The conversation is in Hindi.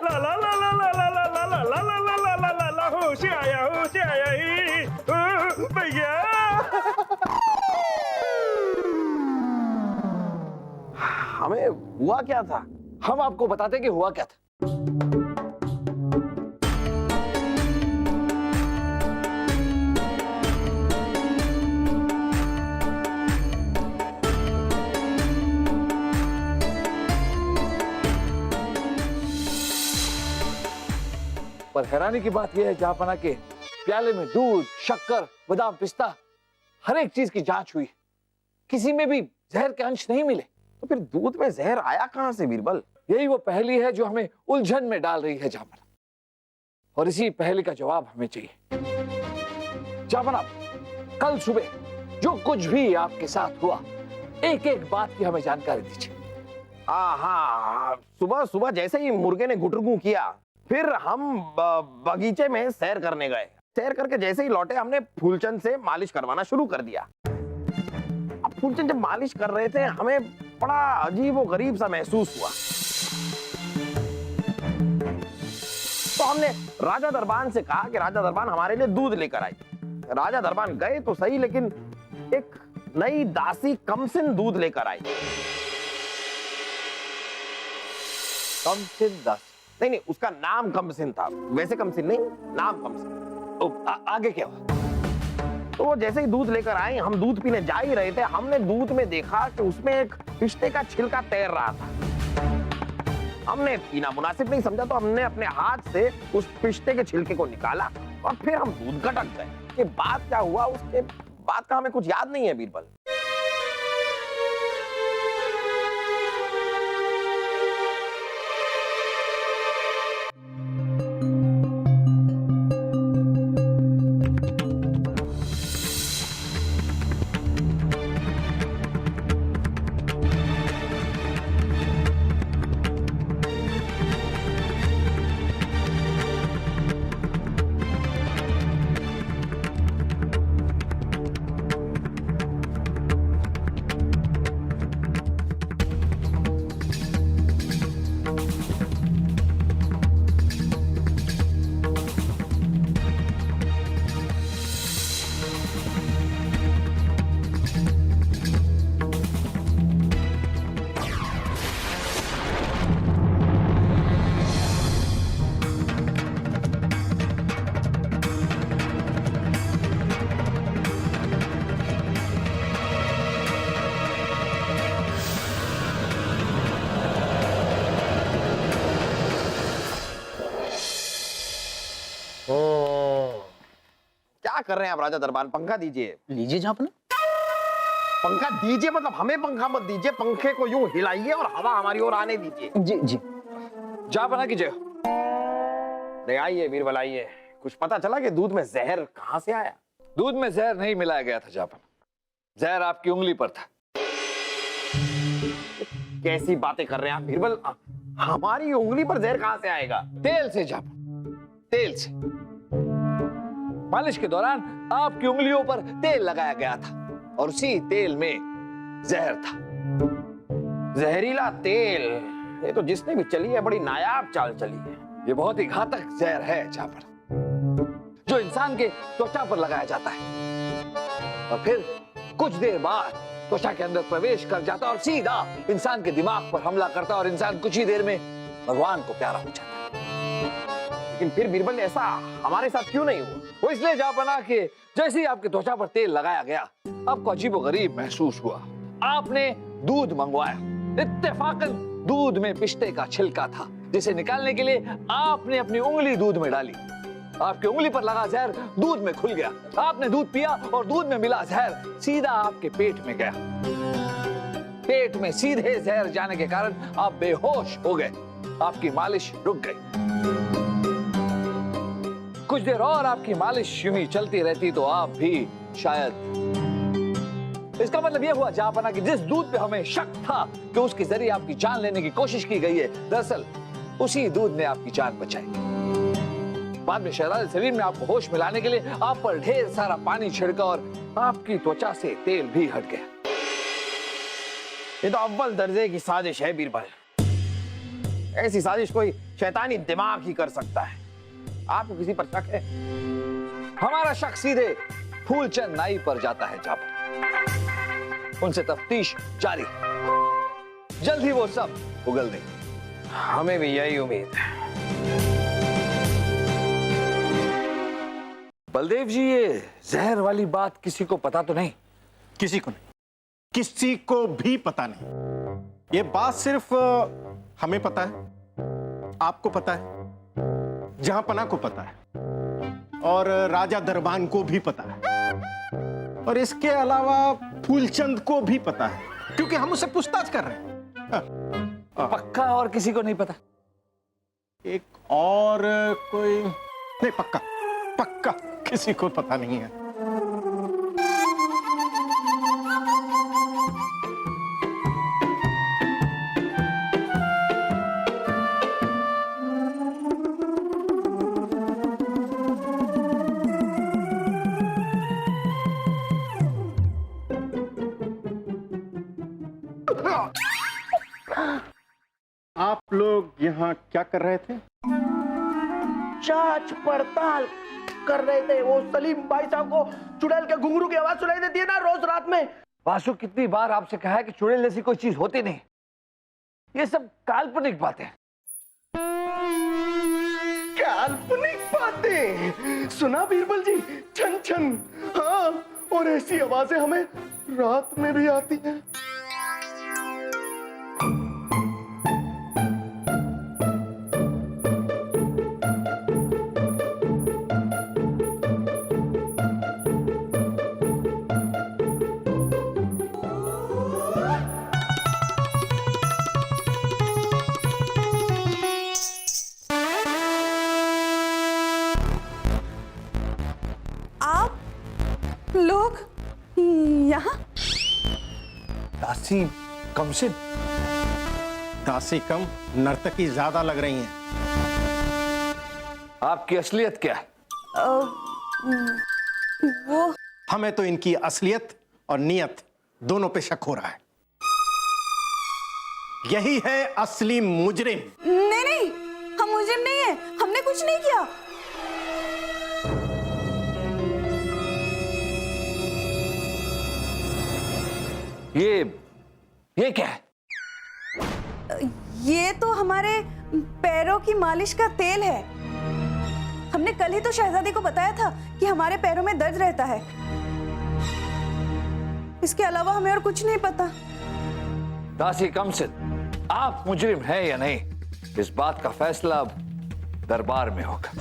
ला ला ला ला ला ला ला ला ला ला ला ला ला ला ला ला होश आया भैया। हमें हुआ क्या था? हम आपको बताते कि हुआ क्या था। पर हैरानी की बात यह है जहां के प्याले में दूध, शक्कर, बादाम, पिस्ता, हर एक चीज की जांच हुई, किसी में भी जहर के अंश नहीं मिले। तो फिर दूध में जहर आया कहां से बीरबल? यही वो पहेली है जो हमें उलझन में डाल रही है जहां, और इसी पहेली का जवाब हमें चाहिए। जहां कल सुबह जो कुछ भी आपके साथ हुआ, एक एक बात की हमें जानकारी दीजिए। हाँ, सुबह सुबह जैसे ही मुर्गे ने गुटरगू किया, फिर हम बगीचे में सैर करने गए। सैर करके जैसे ही लौटे, हमने फूलचंद से मालिश करवाना शुरू कर दिया। अब फूलचंद जब मालिश कर रहे थे, हमें बड़ा अजीब और गरीब सा महसूस हुआ। तो हमने राजा दरबान से कहा कि राजा दरबान हमारे लिए दूध लेकर आई। राजा दरबान गए तो सही, लेकिन एक नई दासी कमसिन दूध लेकर आई। कमसिन दासी? नहीं, उसका नाम कमसिन था, वैसे कमसिन नहीं, नाम कमसिन। आगे क्या हुआ? तो वो जैसे ही दूध लेकर आए, हम दूध पीने जा ही रहे थे, हमने दूध में देखा कि उसमें एक पिस्ते का छिलका तैर रहा था। हमने पीना मुनासिब नहीं समझा, तो हमने अपने हाथ से उस पिस्ते के छिलके को निकाला और फिर हम दूध गटक गए। ये बात क्या हुआ, उसके बात का हमें कुछ याद नहीं है बीरबल। क्या कर रहे हैं आप राजा दरबान? पंखा दीजिए। लीजिए जहां। पंखा दीजिए मतलब हमें पंखा मत दीजिए, पंखे को यूं हिलाइए और हवा हमारी ओर आने दीजिए। जी जी। जहां कीजिए। नहीं, आइए बीरबल आइए। कुछ पता चला कि दूध में जहर कहां से आया? दूध में जहर नहीं मिलाया गया था जहां, जहर आपकी उंगली पर था। कैसी बातें कर रहे हैं आप बीरबल? हमारी उंगली पर जहर कहां से आएगा? तेल से जहां, तेल से। मालिश के दौरान आपकी उंगलियों पर तेल लगाया गया था और उसी तेल में जहर था। जहरीला तेल? ये तो जिसने भी चली है बड़ी नायाब चाल चली है। ये बहुत ही घातक जहर है जहां पर, जो इंसान के त्वचा पर लगाया जाता है और फिर कुछ देर बाद त्वचा के अंदर प्रवेश कर जाता और सीधा इंसान के दिमाग पर हमला करता और इंसान कुछ ही देर में भगवान को प्यारा हो जाता है। लेकिन फिर बीरबल ऐसा हमारे साथ क्यों नहीं हुआ? वो इसलिए जहां बना के जैसे ही आपके त्वचा पर तेल लगाया गया, आपको अजीबोगरीब महसूस हुआ। आपने दूध मंगवाया, इत्तेफाकन दूध में पिस्ते का छिलका था, जिसे निकालने के लिए आपने अपनी उंगली दूध में डाली। आपकी उंगली पर लगा जहर दूध में खुल गया। आपने दूध पिया और दूध में मिला जहर सीधा आपके पेट में गया। पेट में सीधे जहर जाने के कारण आप बेहोश हो गए। आपकी मालिश रुक गई। कुछ देर और आपकी मालिश यूं ही चलती रहती तो आप भी शायद। इसका मतलब यह हुआ जहां कि जिस दूध पे हमें शक था कि उसके जरिए आपकी जान लेने की कोशिश की गई है, दरअसल उसी दूध ने आपकी जान बचाई। बाद में शहजादे सलीम ने आपको होश मिलाने के लिए आप पर ढेर सारा पानी छिड़का और आपकी त्वचा से तेल भी हट गया। ये तो अव्वल दर्जे की साजिश है बीरबल। ऐसी साजिश कोई शैतानी दिमाग ही कर सकता है। आपको किसी पर शक है? हमारा शक सीधे फूलचंद नाई पर जाता है जापर। उनसे तफ्तीश जारी, जल्द ही वो सब उगल देंगे। हमें भी यही उम्मीद है। बलदेव जी, ये जहर वाली बात किसी को पता तो नहीं? किसी को नहीं, किसी को भी पता नहीं। ये बात सिर्फ हमें पता है, आपको पता है, जहां पना को पता है और राजा दरबान को भी पता है और इसके अलावा फूलचंद को भी पता है, क्योंकि हम उससे पूछताछ कर रहे हैं। पक्का और किसी को नहीं पता? एक और कोई नहीं, पक्का पक्का किसी को पता नहीं है। आप लोग यहाँ क्या कर रहे थे? जांच पड़ताल कर रहे थे। वो सलीम भाई साहब को चुड़ैल के घुंघरू की आवाज सुनाई देती है ना रोज रात में। वासु, कितनी बार आपसे कहा है कि चुड़ैल जैसी कोई चीज होती नहीं। ये सब काल्पनिक बातें। काल्पनिक बातें सुना बीरबल जी, छन छन। हाँ, और ऐसी आवाजें हमें रात में भी आती हैं। लोग यहाँ? दासी कम से दासी कम, नर्तकी ज्यादा लग रही हैं। आपकी असलियत क्या है? वो हमें तो इनकी असलियत और नियत दोनों पे शक हो रहा है। यही है असली मुजरिम। नहीं नहीं, हम मुजरिम नहीं है, हमने कुछ नहीं किया। ये क्या है? ये तो हमारे पैरों की मालिश का तेल है। हमने कल ही तो शहजादी को बताया था कि हमारे पैरों में दर्द रहता है। इसके अलावा हमें और कुछ नहीं पता। दासी कमसिन, आप मुजरिम हैं या नहीं, इस बात का फैसला अब दरबार में होगा।